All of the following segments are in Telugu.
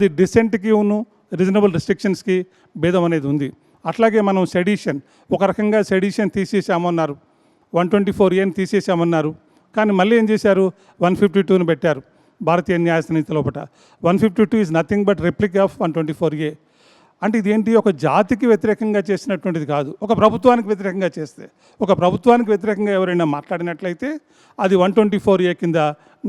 ది డిసెంట్కి రీజనబుల్ రిస్ట్రిక్షన్స్కి భేదం అనేది ఉంది. అట్లాగే మనం సెడిషన్, ఒక రకంగా సెడిషన్ తీసేసామన్నారు, 124A తీసేసామన్నారు. కానీ మళ్ళీ ఏం చేశారు, 152ని పెట్టారు భారతీయ న్యాయ సంహిత లోపల. 152 is nothing but replica of 124A. అంటే ఇదేంటి, ఒక జాతికి వ్యతిరేకంగా చేసినటువంటిది కాదు, ఒక ప్రభుత్వానికి వ్యతిరేకంగా చేస్తే, ఒక ప్రభుత్వానికి వ్యతిరేకంగా ఎవరైనా మాట్లాడినట్లయితే అది 124A కింద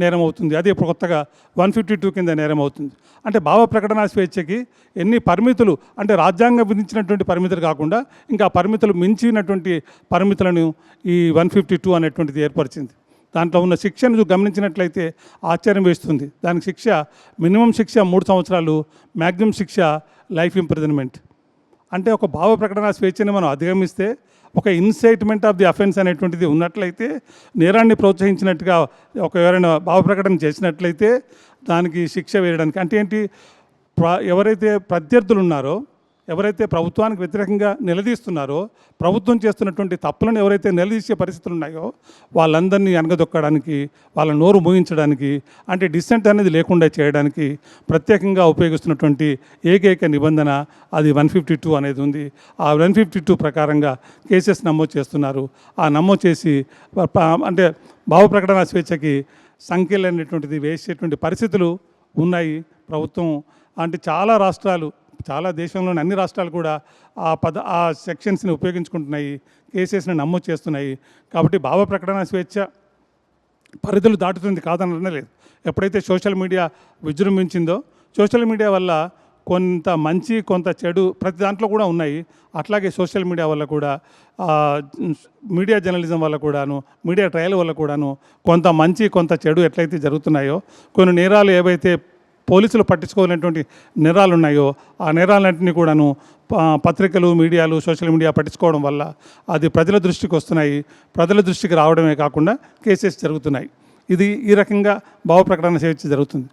నేరం అవుతుంది. అదే ఇప్పుడు కొత్తగా 152 కింద నేరం అవుతుంది. అంటే భావ ప్రకటన స్వేచ్ఛకి ఎన్ని పరిమితులు, అంటే రాజ్యాంగం విధించినటువంటి పరిమితులు కాకుండా ఇంకా పరిమితులు మించినటువంటి పరిమితులను ఈ 152 అనేటువంటిది ఏర్పరిచింది. దాంట్లో ఉన్న శిక్షను గమనించినట్లయితే ఆశ్చర్యం వేస్తుంది. దానికి శిక్ష, మినిమం శిక్ష 3 సంవత్సరాలు, మ్యాక్సిమం శిక్ష లైఫ్ ఇంప్రిజన్మెంట్. అంటే ఒక భావ ప్రకటన స్వేచ్ఛని మనం అధిగమిస్తే, ఒక ఇన్సైట్మెంట్ ఆఫ్ ది అఫెన్స్ అనేటువంటిది ఉన్నట్లయితే, నేరాన్ని ప్రోత్సహించినట్టుగా ఒక ఎవరైనా భావ ప్రకటన చేసినట్లయితే దానికి శిక్ష వేయడానికి, అంటే ఏంటి, ఎవరైతే ప్రత్యర్థులు ఉన్నారో, ఎవరైతే ప్రభుత్వానికి వ్యతిరేకంగా నిలదీస్తున్నారో, ప్రభుత్వం చేస్తున్నటువంటి తప్పులను ఎవరైతే నిలదీసే పరిస్థితులు ఉన్నాయో వాళ్ళందరినీ అనగదొక్కడానికి, వాళ్ళ నోరు మూయించడానికి, అంటే డిసెంట్ అనేది లేకుండా చేయడానికి ప్రత్యేకంగా ఉపయోగిస్తున్నటువంటి ఏకైక నిబంధన అది 152 అనేది ఉంది. ఆ 152 ప్రకారంగా కేసెస్ నమోదు చేస్తున్నారు. ఆ నమోదు చేసి అంటే భావ ప్రకటన స్వేచ్ఛకి సంఖ్యలు అనేటువంటిది వేసేటువంటి పరిస్థితులు ఉన్నాయి. ప్రభుత్వం అంటే చాలా రాష్ట్రాలు, చాలా దేశంలోని అన్ని రాష్ట్రాలు కూడా ఆ సెక్షన్స్ని ఉపయోగించుకుంటున్నాయి, కేసెస్ని నమోదు చేస్తున్నాయి. కాబట్టి భావ ప్రకటన స్వేచ్ఛ పరిధులు దాటుతుంది కాదని లేదు. ఎప్పుడైతే సోషల్ మీడియా విజృంభించిందో, సోషల్ మీడియా వల్ల కొంత మంచి కొంత చెడు ప్రతి దాంట్లో కూడా ఉన్నాయి. అట్లాగే సోషల్ మీడియా వల్ల కూడా, మీడియా జర్నలిజం వల్ల కూడాను, మీడియా ట్రయల్ వల్ల కూడాను కొంత మంచి కొంత చెడు ఎట్లయితే జరుగుతున్నాయో, కొన్ని నేరాలు ఏవైతే పోలీసులు పట్టించుకోలేనటువంటి నేరాలు ఉన్నాయో ఆ నేరాలన్నింటినీ కూడాను పత్రికలు, మీడియాలు, సోషల్ మీడియా పట్టించుకోవడం వల్ల అది ప్రజల దృష్టికి వస్తున్నాయి. ప్రజల దృష్టికి రావడమే కాకుండా కేసెస్ జరుగుతున్నాయి. ఇది ఈ రకంగా భావ ప్రకటన స్వేచ్ఛ జరుగుతుంది.